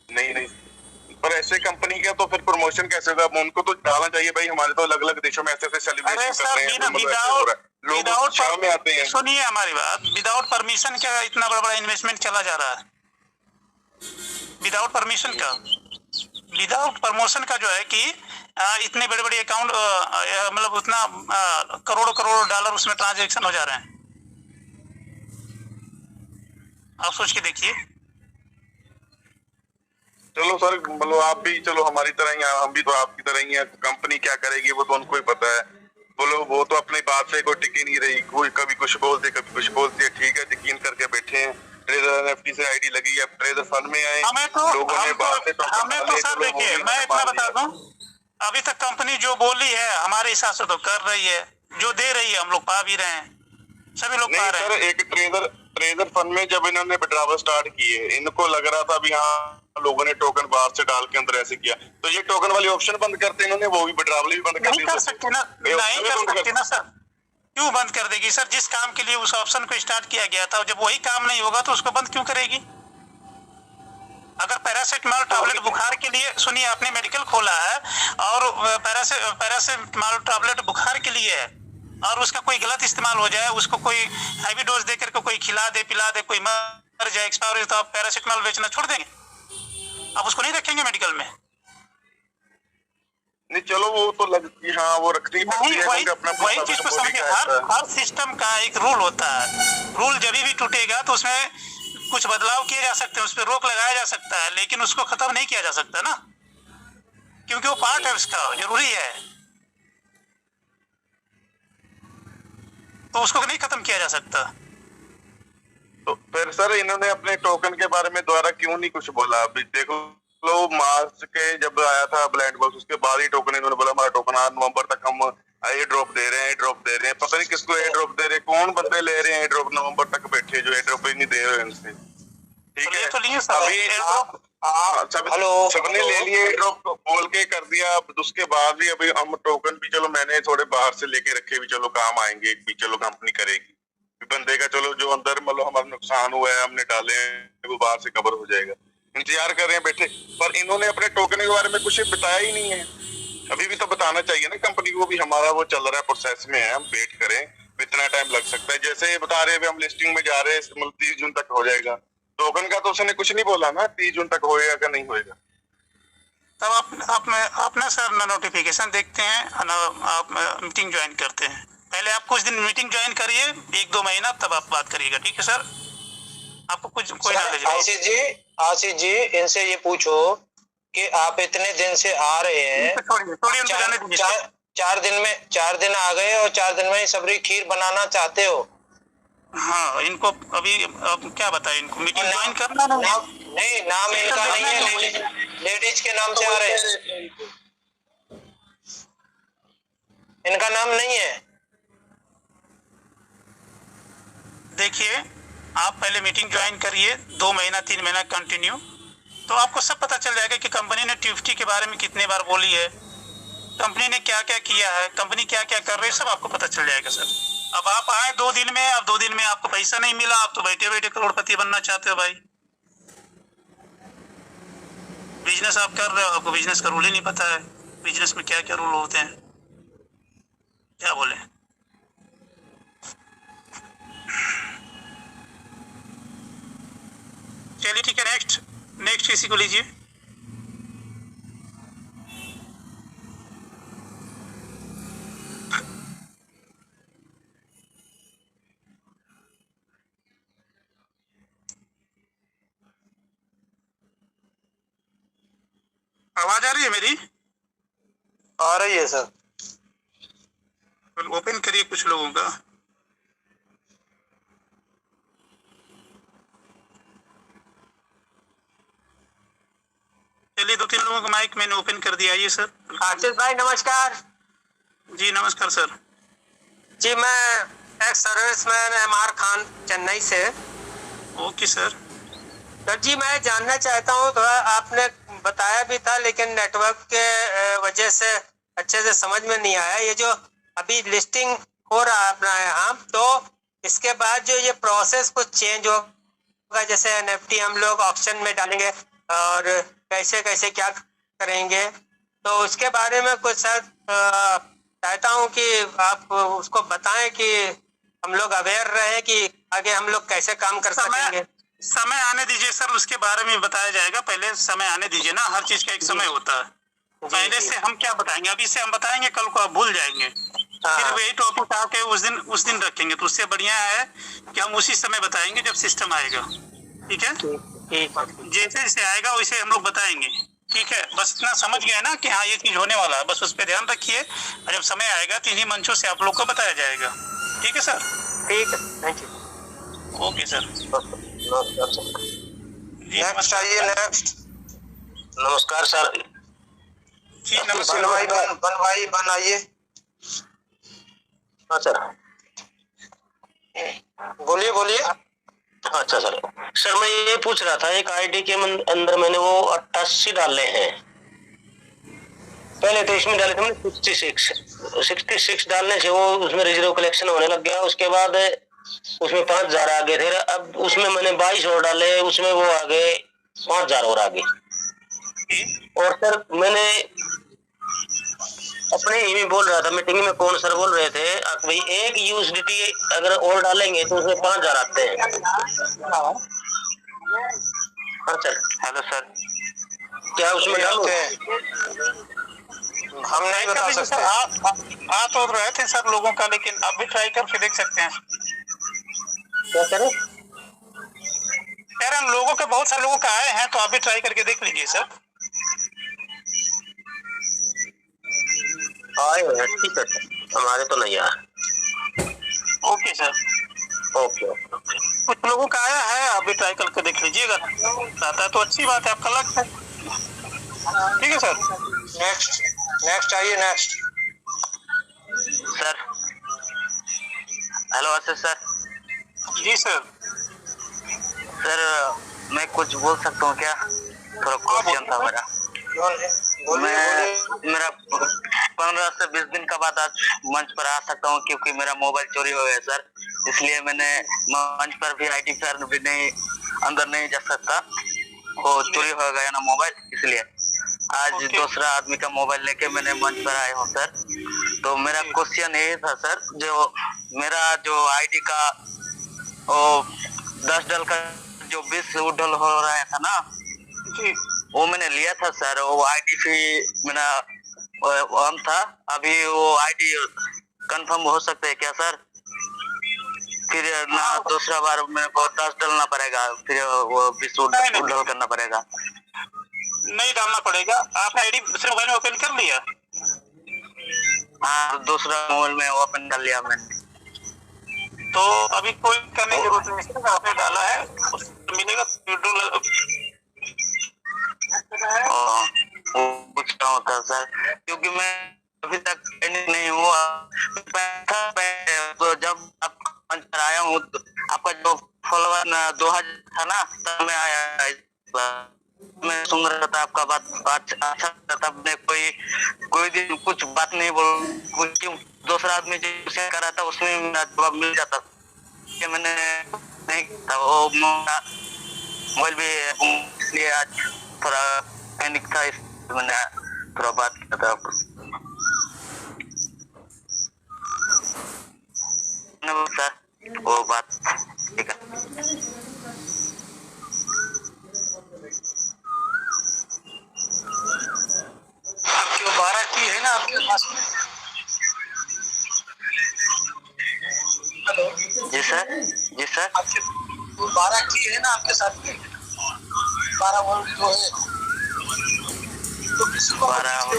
नहीं पर ऐसे कंपनी का तो फिर प्रमोशन कैसे होगा? उनको तो डालना चाहिए भाई, हमारे तो अलग अलग देशों में ऐसे ऐसे सेलिब्रेशन कर रहे हैं, विदाउट में आते हैं। सुनिए हमारी बात, विदाउट परमिशन का इतना बड़ा इन्वेस्टमेंट चला जा रहा है, विदाउट परमिशन का, विदाउट प्रमोशन का जो है कि इतने बड़े बड़े अकाउंट, मतलब उतना करोड़ों करोड़ों डॉलर उसमें ट्रांजैक्शन हो जा रहे हैं। आप सोच के देखिए। चलो सर, मतलब आप भी चलो हमारी तरह ही, हम भी तो आपकी तरह ही है। कंपनी क्या करेगी वो तो उनको ही पता है। बोलो वो तो अपनी बात से कोई टिकी नहीं रही, कोई कभी कुछ बोलते कभी कुछ बोलते। ठीक है, यकीन करके बैठे हैं, ट्रेजर एनएफटी से आईडी लगी है, ट्रेजर फंड में आए, हमें तो सर देखिए, मैं इतना बता दूं, अभी तक कंपनी जो बोली है हमारे हिसाब से तो कर रही है, जो दे रही है हम लोग पा भी रहे हैं, सभी लोग पा रहे हैं। सर एक ट्रेजर फंड में जब इन्होंने विड्रॉवल स्टार्ट किए, इनको लग रहा था भी हाँ लोगों ने टोकन बाहर से डाल के अंदर ऐसे किया, तो ये टोकन वाली ऑप्शन बंद करते इन्होंने, वो भी विड्रॉवल भी बंद कर नहीं कर सकते ना, नहीं कर सकते ना सर। क्यों बंद कर देगी सर? जिस काम के लिए उस ऑप्शन को स्टार्ट किया गया था, जब वही काम नहीं होगा तो उसको बंद क्यों करेगी? अगर पैरासिटामोल टैबलेट बुखार के लिए, सुनिए, आपने मेडिकल खोला है और पैरासिटामोल टैबलेट बुखार के लिए है और उसका कोई गलत इस्तेमाल हो जाए, उसको कोई हैवी डोज देकर के कोई खिला दे पिला दे, कोई मर जाए, एक्सपायर हो, तो आप पैरासिटामोल बेचना छोड़ देंगे? आप उसको नहीं रखेंगे मेडिकल में? नहीं चलो वो तो लगती, हाँ वो रखती है, वही चीज को समझिए। हर सिस्टम का एक रूल होता है, रूल जब भी टूटेगा तो उसमें कुछ बदलाव किए जा सकते हैं, उस पर रोक लगाया जा सकता है, लेकिन उसको खत्म नहीं किया जा सकता ना, क्योंकि वो पार्ट है उसका, जरूरी है, तो उसको नहीं खत्म किया जा सकता। तो फिर सर इन्होंने अपने टोकन के बारे में दोबारा क्यों नहीं कुछ बोला? अभी देखो लो, मार्च के जब आया था ब्लाइंड बॉक्स, उसके बाद ही टोकन इन्होंने बोला हमारा टोकन नवंबर तक हम ये ड्रॉप दे रहे हैं, ड्रॉप दे रहे हैं। पता नहीं किसको ये ड्रॉप दे रहे हैं, कौन बंदे ले रहे हैं ड्रॉप नवंबर तक बैठे जो ये ड्रॉप ही नहीं दे रहे उनसे। ठीक है, तो लिए अभी सबने ले लिए ड्रॉप, बोल के कर दिया। उसके बाद भी अभी हम टोकन भी चलो मैंने थोड़े बाहर से लेके रखे, भी चलो काम आएंगे, भी चलो कंपनी करेगी, बंदे का चलो जो अंदर मतलब हमारा नुकसान हुआ है हमने डाले हैं वो बाहर से कवर हो जाएगा। इंतजार कर रहे हैं बैठे, पर इन्होंने अपने टोकन के बारे में कुछ बताया ही नहीं है। अभी भी तो बताना चाहिए ना कंपनी को भी, हमारा वो चल रहा है, प्रोसेस में है, हम वेट करें, इतना टाइम लग सकता है। जैसे बता रहे हैं हम लिस्टिंग में जा रहे हैं, मतलब 30 जून तक हो जाएगा। टोकन का तो उसने कुछ नहीं बोला ना 30 जून तक होएगा कि नहीं होएगा। तब आप ना सर नोटिफिकेशन देखते हैं ना, आप मीटिंग ज्वाइन करते हैं। पहले आप कुछ दिन मीटिंग ज्वाइन करिए, 1-2 महीना, तब आप बात करिएगा, ठीक है सर? आपको कुछ कोई नॉलेज नहीं। आशीष जी इनसे ये पूछो कि आप इतने दिन से आ रहे हैं, थोड़ी उनको जाने दीजिए। 4 दिन आ गए और 4 दिन में सबरी खीर बनाना चाहते हो। हाँ, इनको अभी अब क्या बताएं, इनको मीटिंग ज्वाइन करना ना। नहीं, नाम इनका नहीं है, लेडीज के नाम से आ रहे हैं, इनका नाम नहीं है। देखिए, आप पहले मीटिंग ज्वाइन करिए 2 महीना 3 महीना कंटिन्यू, तो आपको सब पता चल जाएगा कि कंपनी ने ट्यूफ्टी के बारे में कितने बार बोली है, कंपनी ने क्या क्या किया है, कंपनी क्या क्या कर रही है, सब आपको पता चल जाएगा सर। अब आप आए 2 दिन में, अब 2 दिन में आपको पैसा नहीं मिला, आप तो बैठे बैठे करोड़पति बनना चाहते हो भाई। बिजनेस आप कर रहे हो, आपको बिजनेस का रूल ही नहीं पता है, बिजनेस में क्या क्या रूल होते हैं, क्या बोले। चलिए ठीक है, नेक्स्ट किसी को लीजिए। आवाज आ रही है मेरी? आ रही है सर। ओपन करिए कुछ लोगों का। चलिए 2-3 लोगों का माइक मैंने ओपन कर दिया। आइए सर। आशीष भाई नमस्कार। जी नमस्कार सर। जी मैं ex serviceman MR Khan Chennai से। Okay sir. सर जी मैं जानना चाहता हूँ, थोड़ा आपने बताया भी था लेकिन नेटवर्क के वजह से अच्छे से समझ में नहीं आया। ये जो अभी लिस्टिंग हो रहा है अपना यहाँ, तो इसके बाद जो ये प्रोसेस कुछ चेंज होगा, जैसे NFT हम लोग ऑप्शन में डालेंगे और कैसे कैसे क्या करेंगे, तो उसके बारे में कुछ सर चाहता हूँ कि आप उसको बताएं कि हम लोग अवेयर रहे कि आगे हम लोग कैसे काम कर सकेंगे। समय आने दीजिए सर, उसके बारे में बताया जाएगा। पहले समय आने दीजिए ना, हर चीज का एक समय होता है। पहले से हम क्या बताएंगे, अभी से हम बताएंगे, कल को आप भूल जाएंगे, फिर वही टॉपिक आके उस दिन रखेंगे। तो उससे बढ़िया है कि हम उसी समय बताएंगे जब सिस्टम आएगा। ठीक है, जैसे जैसे आएगा वैसे हम लोग बताएंगे। ठीक है, बस इतना समझ गया ना कि हाँ ये चीज होने वाला है, बस उस पर ध्यान रखिए। और जब समय आएगा तो इन्हीं मंचों से आप लोग को बताया जाएगा। ठीक है सर? ठीक है, thank you. Okay sir. Next आइए, नेक्स्ट। नमस्कार सर। जी नमस्कार। बन आइए। हाँ सर, बोलिए। अच्छा सर, मैं ये पूछ रहा था, एक आईडी के अंदर मैंने वो 88 डाले हैं। पहले तो इसमें डाले थे मैंने 66 डालने से वो उसमें रिजर्व कलेक्शन होने लग गया। उसके बाद उसमें 5000 आ गए थे। अब उसमें मैंने 22 और डाले, उसमें वो आ गए 5000 और आ गए। और सर मैंने अपने ही में बोल रहा था मीटिंग में, कौन सर बोल रहे थे भाई 1 USDT अगर और डालेंगे तो उसमें 5000 आते हैं। हाँ सर। हेलो सर, क्या उसमें डालते हैं? हम नहीं बता सकते। आप तो रहे थे सर लोगों का, लेकिन आप भी ट्राई करके देख सकते हैं। क्या करें? यार हम लोगों के बहुत सारे लोगों का आए हैं, तो आप भी ट्राई करके देख लीजिए सर। आए हैं, ठीक है सर, हमारे तो नहीं आया। Okay sir. ओके। कुछ लोगों का आया है, आप भी ट्राई करके देख लीजिएगा, आता है तो अच्छी बात है, आपका लक है। ठीक है सर। नेक्स्ट आइए नेक्स्ट। सर हेलो आशीष सर। जी सर। सर मैं कुछ बोल सकता हूँ क्या? थोड़ा क्वेश्चन था मेरा। मेरा 15 से 20 दिन का बाद आज मंच पर आ सकता हूँ, क्योंकि मेरा मोबाइल चोरी हो गया सर, इसलिए मैंने मंच पर भी आईडी कार्ड भी नहीं अंदर नहीं जा सकता, वो चोरी हो गया ना मोबाइल, इसलिए आज दूसरा आदमी का मोबाइल लेके मैंने मंच पर आया हूँ सर। तो मेरा क्वेश्चन ये था सर, जो मेरा जो आईडी का वो 10 डल का जो 20 डल हो रहा था ना जी। वो मैंने लिया था सर, वो आईडी भी मेरा ऑन था, अभी वो आईडी कंफर्म हो सकता है क्या सर? फिर ना दूसरा बार मेरे को 10 डलना पड़ेगा, फिर वो 20 डल करना पड़ेगा? नहीं डालना पड़ेगा, आपने आईडी दूसरे मोबाइल में ओपन कर लिया? हाँ दूसरा मोबाइल में ओपन कर लिया मैंने। तो अभी कोई करने की जरूरत नहीं है, आपने डाला है उसको मिलेगा पूछ रहा होता सर, क्योंकि मैं अभी तक नहीं हुआ। तो जब आप मंच पर आया हूँ तो आपका जो फॉलोवर 2000 था ना, तब मैं आया, मैं सुन रहा था आपका बात अच्छा था, तब मैं कोई दिन कुछ बात नहीं बोल, क्यों दूसरा आदमी जो शेयर कर रहा था उसमें मेरा जवाब मिल जाता कि मैंने नहीं था वो मोबाइल भी, इसलिए आज थोड़ा पैनिक था, इस मैंने थोड़ा बात किया था आपको सर, वो बात ठीक है। आपकी 12 की है ना आपके पास में? हेलो जी सर। जी सर। आपके 12 की है ना आपके साथ में? 12 वोल्ट जो है तो किसी को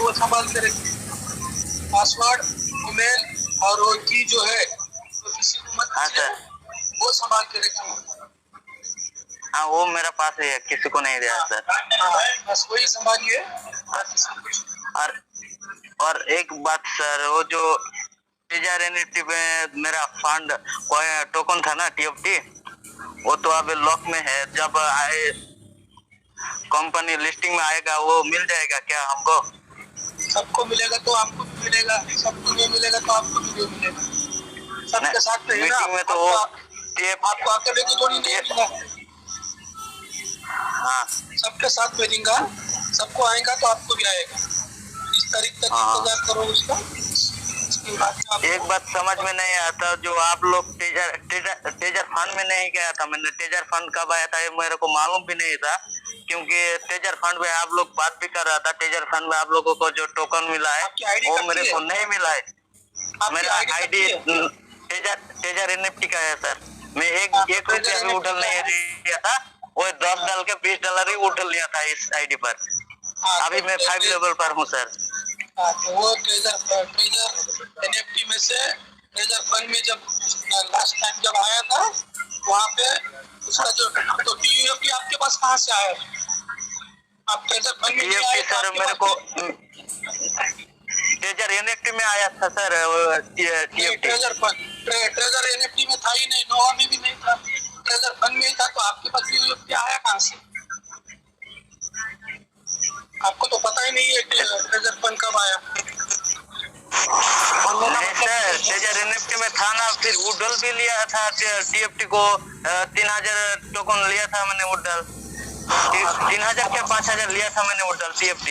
वो संभाल के रखिए, पासवर्ड, ईमेल और वो की जो है तो किसी को मत, हाँ सर, वो संभाल के रखिए। हाँ वो मेरा पास है, किसी को नहीं दिया सर। बस वही संभालिए। और एक बात सर, वो जो टीजर में मेरा फंड टोकन था ना TFT, वो तो अभी लॉक में है, जब आए कंपनी लिस्टिंग में आएगा वो मिल जाएगा क्या हमको? सबको मिलेगा तो आपको भी मिलेगा, सबको नहीं मिलेगा तो आपको भी नहीं मिलेगा। सबके साथ में है ना, मीटिंग में तो आपको अकेले को थोड़ी नहीं मिलेगा। हाँ सबके साथ में देंगे, सबको आएगा तो आपको भी आएगा। इस तारीख तक इंतजार करो उसका। एक बात समझ में नहीं आता, जो आप लोग टेजर फंड में नहीं गया था, मैंने टेजर फंड कब आया था ये मेरे को मालूम भी नहीं था, क्योंकि टेजर फंड में आप लोग बात भी कर रहा था, टेजर फंड में आप लोगों को जो टोकन मिला है वो मेरे को नहीं मिला है। मेरा आईडी टेजर NFT का है सर, मैं एक रुपया भी उठल नहीं दिया था, वो 10 डॉलर के 20 डॉलर ही उठल लिया था इस आईडी पर। अभी मैं 5 लेवल पर हूँ सर। तो वो ट्रेजर NFT में से ट्रेजर फंड में जब लास्ट टाइम जब आया था वहाँ पे उसका जो तो TUFT आपके पास कहाँ से आया? आप ट्रेजर फंड में नहीं आए सर, मेरे को ट्रेजर NFT में आया था सर। ट्रेजर NFT में था ही नहीं, नोवा में भी नहीं था, ट्रेजर फंड में ही था, तो आपके पास TUFT आया कहाँ से? आपको तो पता ही नहीं है ट्रेजर फंड कब आया। नहीं सर, ट्रेजर NFT में था ना, फिर वुडल भी लिया था TFT को, 3000 टोकन लिया था मैंने वुडल, 3000 क्या 5000 लिया था मैंने वुडल TFT।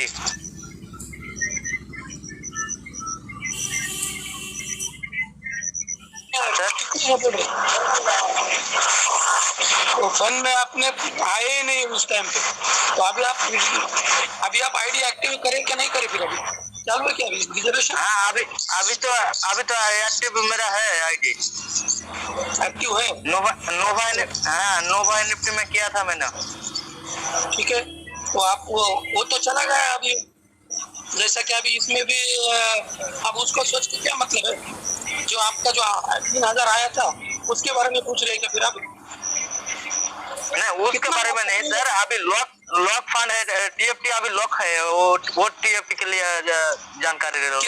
तो फंड में आपने आए ही नहीं उस टाइम पे, तो अभी आप आईडी एक्टिव करें क्या नहीं करें? फिर अभी चालू है क्या रिजर्वेशन? हाँ अभी तो एक्टिव मेरा है आईडी, एक्टिव है। नोवा NFT में किया था मैंने। ठीक है, तो आप वो तो चला गया अभी, जैसा कि अभी इसमें भी अब उसको सोच के क्या मतलब है? जो आपका जो 3000 आया था उसके बारे में पूछ रहे हैं फिर आप? नहीं उसके बारे में नहीं सर, अभी लॉक फंड है, टीएफटी अभी लॉक है, वो टीएफटी के लिए जानकारी दे रहा हूँ।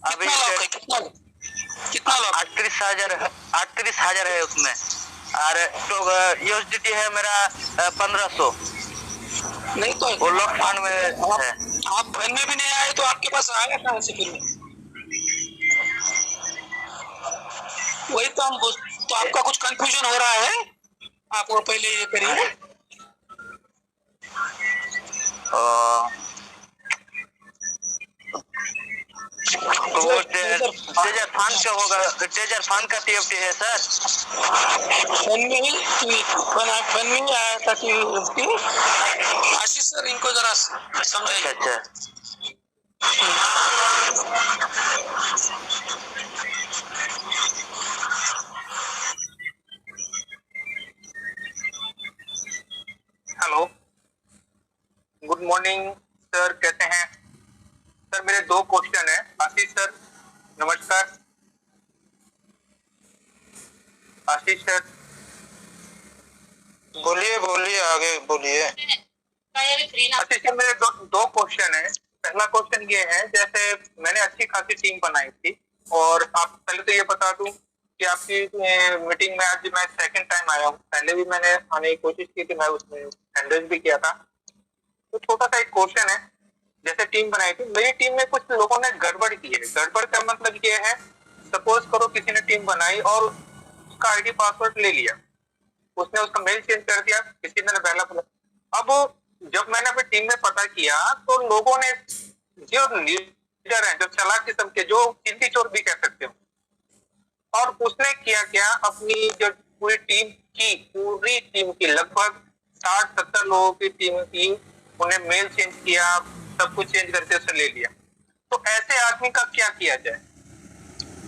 अभी कितना लॉक? 38,000 है उसमें, और तो यूएसडीटी है मेरा 1500। नहीं तो वो लॉक फंड में है। आप फंड में भी नहीं आए तो आपके पास आएगा कहाँ से फिर? वही तो हम तो आपका कुछ कंफ्यूजन हो रहा है, आप वो पहले ये करिए। तो वो ट्रेजर फंड का होगा, ट्रेजर फंड का टीएफटी है सर। फंड में ही आया था कि आशीष सर इनको जरा समझाइए। अच्छा हेलो, गुड मॉर्निंग सर, कैसे हैं सर? मेरे 2 क्वेश्चन है। आशीष सर नमस्कार। आशीष सर बोलिए आगे बोलिए। आशीष सर मेरे दो क्वेश्चन है। पहला क्वेश्चन ये है, जैसे मैंने अच्छी खासी टीम बनाई थी, और आप पहले तो ये बता दूं कि आपकी मीटिंग में आज मैं सेकंड टाइम आया हूँ। पहले भी मैंने आने की कोशिश की थी, मैं उसमें अटेंडेंस भी किया था। तो छोटा सा एक क्वेश्चन है, जैसे टीम बनाई थी, मेरी टीम में कुछ लोगों ने गड़बड़ की है। गड़बड़ का मतलब ये है, सपोज करो किसी ने टीम बनाई और उसका आईडी पासवर्ड ले लिया, उसने उसका मेल चेंज कर दिया, किसी ने पहला बोला। अब जब मैंने अपनी टीम में पता किया तो लोगों ने, जो लीडर है, जो चालाक किस्म के, जो चिंती चोर भी कह सकते हो, और उसने किया क्या, अपनी जो पूरी टीम की लगभग 60-70 लोगों की टीम की, उन्हें मेल चेंज किया, सब कुछ चेंज करके उसे ले लिया। तो ऐसे आदमी का क्या किया जाए?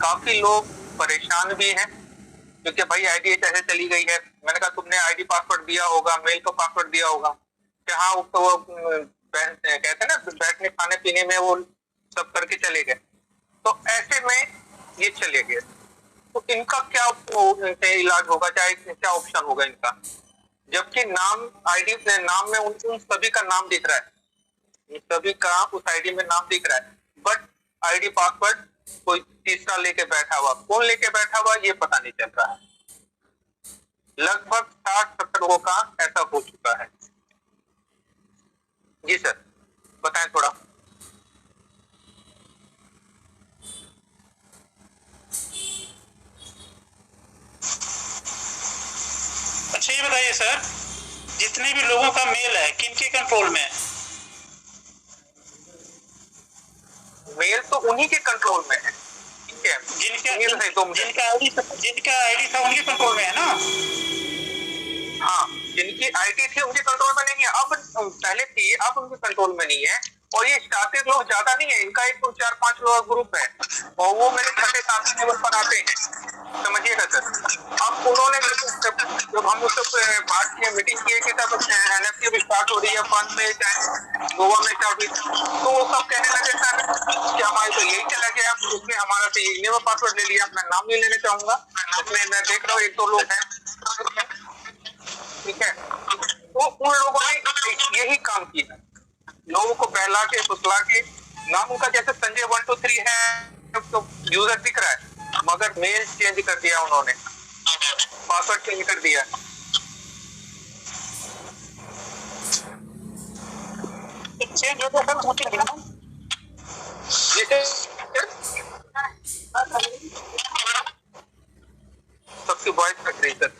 काफी लोग परेशान भी हैं, क्योंकि भाई आईडी ऐसे चली गई है। मैंने कहा तुमने आईडी पासवर्ड दिया होगा, मेल का पासवर्ड दिया होगा, कि हाँ उसको वो कहते हैं ना, बैठने खाने पीने में वो सब करके चले गए। तो ऐसे में ये चले गए, तो इनका क्या इलाज होगा, चाहे क्या ऑप्शन होगा इनका? जबकि नाम आईडी नाम में उन सभी का नाम दिख रहा है, सभी का उस आईडी में नाम दिख रहा है, बट आईडी पासवर्ड कोई तीसरा लेके बैठा हुआ, कौन लेके बैठा हुआ ये पता नहीं चल रहा है। लगभग 60-70 लोगों का ऐसा हो चुका है। जी सर, बताएं थोड़ा। अच्छा ये बताइए सर, जितने भी लोगों का मेल है किन के कंट्रोल में है? मेल तो उन्हीं के कंट्रोल में है, ठीक है? जिनका आईडी था उनके कंट्रोल में है ना? हाँ, जिनकी आईडी थी उनके कंट्रोल में नहीं है, अब पहले थी, अब उनके कंट्रोल में नहीं है। और ये स्टार्टेड लोग ज्यादा नहीं है, इनका एक 4-5 लोग ग्रुप है, और वो मेरे 6-7 लेवल पर आते हैं, समझिएगा सर। अब उन्होंने जब हम उससे बात किए, मीटिंग किए कि तब एनएफटी भी स्टार्ट हो रही है, फंड में चाहे गोवा में स्टार्ट हुई, तो वो सब कहने लगे सर कि हमारे तो यही चला गया, उसमें हमारा तो ईमेल पासवर्ड ले लिया। मैं नाम नहीं लेने चाहूंगा, उसमें मैं देख रहा हूँ 1-2 लोग हैं, ठीक है? तो उन लोगों ने यही काम किया, लोगों को बहला के फुसला के। नाम उनका जैसे संजय 123 है, तो यूजर दिख रहा है, मगर मेल चेंज कर दिया उन्होंने, पासवर्ड चेंज कर दिया। चेंज हो गया सबकी वॉइस कट रही सर।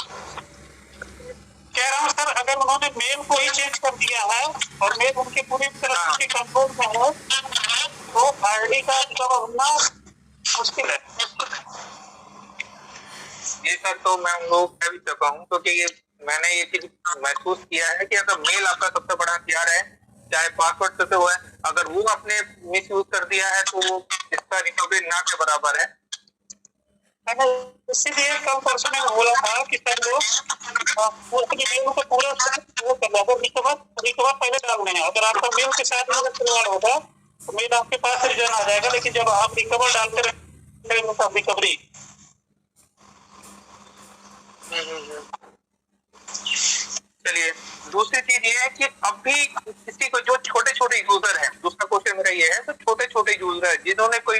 कह रहा हूँ सर, अगर उन्होंने मेल को ही चेंज कर दिया है और मेल उनके पूरी तरह से कंट्रोल में है, तो आईडी का रिकवर होना मुश्किल है। ये सर तो मैं उन लोगों को भी चुका हूँ, क्योंकि ये मैंने ये चीज महसूस किया है कि अगर मेल आपका सबसे बड़ा हथियार है, चाहे पासवर्ड से वो है, अगर वो आपने मिस यूज कर दिया है तो इसका रिकवरी ना के बराबर है। मैंने इसीलिए कल परसों में बोला था कि सर वो अपनी मेल को पूरा वो कर लो, रिकवर पहले डालने हैं। अगर आपका मेल के साथ में रिकवर होगा तो मेल आपके पास रिटर्न आ जाएगा, लेकिन जब आप रिकवर डालते रहेंगे रिकवरी। चलिए, दूसरी चीज ये है कि अभी किसी को जो छोटे छोटे यूजर हैं, दूसरा क्वेश्चन मेरा ये है, तो छोटे छोटे यूजर है जिन्होंने कोई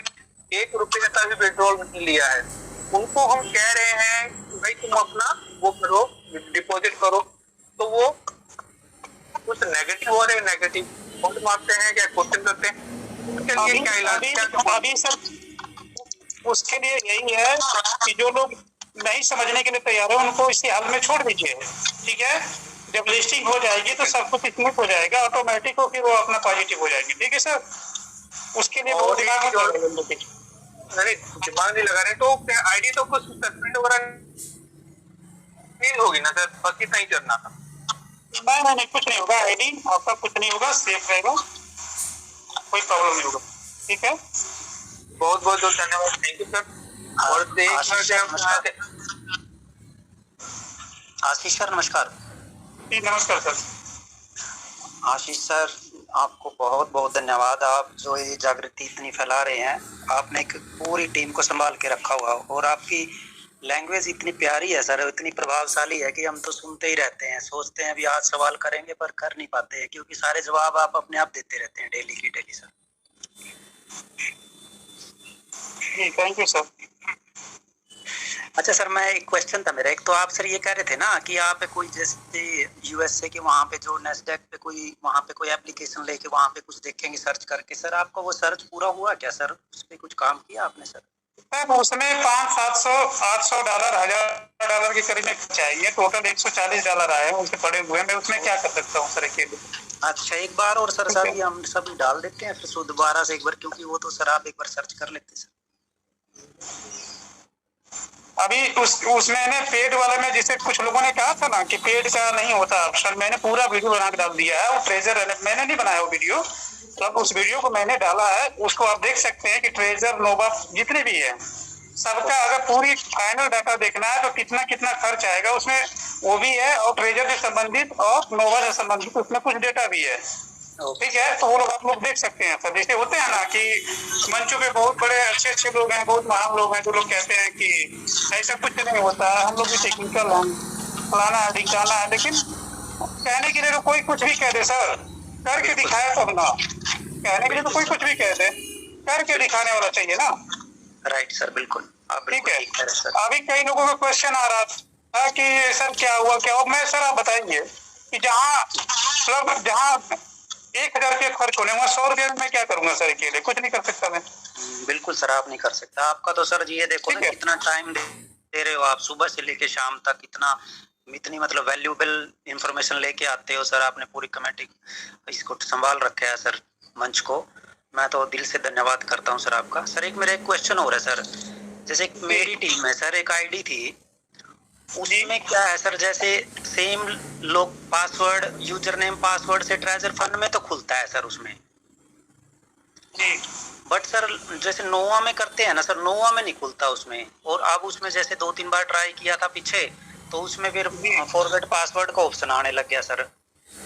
1 रुपये का भी पेट्रोल नहीं लिया है, उनको हम कह रहे हैं कि भाई तुम अपना वो करो, डिपॉजिट करो, तो वो कुछ नेगेटिव हो रहे, नेगेटिव वोट मारते हैं, क्या क्वेश्चन करते हैं, उसके लिए क्या इलाज, क्या अभी सर उसके लिए यही है कि जो लोग नहीं समझने के लिए तैयार है उनको इसी हाल में छोड़ दीजिए, ठीक है। जब लिस्टिंग हो जाएगी तो सब कुछ स्मूथ हो जाएगा, ऑटोमेटिक हो, फिर वो अपना पॉजिटिव हो जाएंगे, ठीक है सर। उसके लिए बहुत दिमाग नहीं दिमाग नहीं लगा रहे, तो आईडी तो कुछ सस्पेंड वगैरह नहीं होगी ना सर, बस इतना ही करना था। नहीं कुछ नहीं होगा, आईडी आपका कुछ नहीं होगा, सेफ रहेगा, कोई प्रॉब्लम नहीं होगा, ठीक है। बहुत बहुत धन्यवाद, थैंक यू सर। और आशीष सर नमस्कार। जी नमस्कार सर। आशीष सर आपको बहुत बहुत धन्यवाद, आप जो ये जागृति इतनी फैला रहे हैं, आपने एक पूरी टीम को संभाल के रखा हुआ, और आपकी लैंग्वेज इतनी प्यारी है सर, इतनी प्रभावशाली है कि हम तो सुनते ही रहते हैं, सोचते हैं अभी आज सवाल करेंगे पर कर नहीं पाते हैं, क्योंकि सारे जवाब आप अपने आप देते रहते हैं डेली की डेली सर। जी थैंक यू सर। अच्छा सर, मैं एक क्वेश्चन था मेरा, एक तो आप सर ये कह रहे थे ना कि आप कोई जैसे यूएसए के वहाँ पे जो नेस्डैक पे कोई वहाँ पे कोई एप्लीकेशन लेके वहाँ पे कुछ देखेंगे सर्च करके, सर आपका वो सर्च पूरा हुआ क्या सर? उस पर कुछ काम किया आपने सर? उसमें 500, 700, 800 डॉलर, $1000 के करीब में चाहिए, टोटल $140 आए हैं, उनसे पड़े हुए हैं, मैं उसमें क्या कर सकता हूँ सर अकेले? अच्छा एक बार और सर, सर ये हम सभी डाल देते हैं फिर दोबारा से एक बार, क्योंकि वो तो सर आप एक बार सर्च कर लेते सर। अभी उसमें ने पेड वाले में, जैसे कुछ लोगों ने कहा था ना कि पेड का नहीं होता ऑप्शन, मैंने पूरा वीडियो बना के डाल दिया है, वो ट्रेजर मैंने नहीं बनाया वो वीडियो, तब उस वीडियो को मैंने डाला है, उसको आप देख सकते हैं कि ट्रेजर नोवा जितने भी है सबका अगर पूरी फाइनल डाटा देखना है तो कितना कितना खर्च आएगा उसमें, वो भी है, और ट्रेजर से संबंधित और नोवा से संबंधित उसमें कुछ डेटा भी है, ठीक है। तो वो लोग आप लोग देख सकते हैं सर। जैसे होते हैं ना कि मंचों पे बहुत बड़े अच्छे अच्छे लोग हैं, बहुत महान लोग हैं, जो लोग कहते हैं कि ऐसा कुछ नहीं होता है, हम लोग भी टेक्निकल हैं, फलाना है ढिकाना है, लेकिन कहने के लिए तो कोई कुछ भी कह दे सर, करके दिखाया तब ना, कहने के लिए तो कोई कुछ भी कह दे, करके दिखाने वाला चाहिए ना। राइट सर, बिल्कुल ठीक है। अभी कई लोगों का क्वेश्चन आ रहा था कि सर क्या हुआ क्या हुआ, मैं सर आप बताइए कि जहाँ 1000 रुपये खर्च होने, वहाँ 100 रुपये में क्या करूंगा सर अकेले? कुछ नहीं कर सकता मैं। बिल्कुल सर आप नहीं कर सकता, आपका तो सर ये देखो ना कितना टाइम दे रहे हो आप, सुबह से लेके शाम तक इतनी मतलब वैल्यूएबल इंफॉर्मेशन लेके आते हो सर, आपने पूरी कमेटी इसको संभाल रखा है सर मंच को, मैं तो दिल से धन्यवाद करता हूँ सर आपका। सर एक मेरा एक क्वेश्चन हो रहा है सर, जैसे मेरी टीम में सर एक आईडी थी, उसमें क्या है सर, जैसे सेम लोग पासवर्ड यूजर नेम पासवर्ड से ट्रेजर फंड में तो खुलता है सर उसमें, बट सर जैसे नोवा में करते हैं ना सर, नोवा में नहीं खुलता उसमें, और अब उसमें जैसे 2-3 बार ट्राई किया था पीछे, तो उसमें फिर फॉरगेट पासवर्ड का ऑप्शन आने लग गया सर,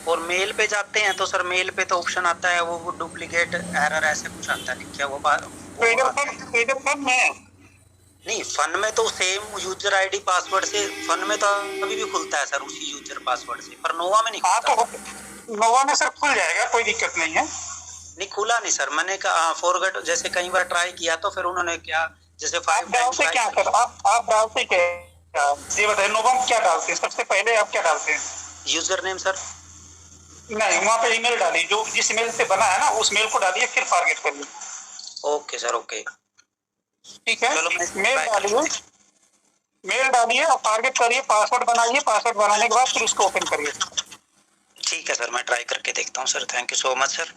और मेल पे जाते हैं तो सर मेल पे तो ऑप्शन आता है वो डुप्लीकेट एरर ऐसे कुछ आता है क्या? नहीं फन में तो सेम यूजर आईडी पासवर्ड से फन में तो अभी भी खुलता है सर उसी यूजर पासवर्ड से, पर नोवा में नहीं खुलता। तो नोवा में सर खुल जाएगा, कोई दिक्कत नहीं है। नहीं खुला नहीं सर, मैंने कहा फॉरगेट जैसे कई बार ट्राई किया तो फिर उन्होंने क्या जैसे 5 डालते क्या सर, आप डालते क्या ये बताइए, नोवा में क्या डालते हैं सबसे पहले, आप क्या डालते हैं? User name sir. नहीं वहाँ पे ईमेल डालिए, जो जिस ईमेल से बना है ना उस मेल को डालिए, फिर फॉरगेट करिए। ओके सर ओके ठीक है, मेल डालिए और टारगेट करिए, पासवर्ड बनाइए, पासवर्ड बनाने के बाद फिर उसको ओपन करिए। ठीक है सर, मैं ट्राई करके देखता हूँ sir, thank you so much sir.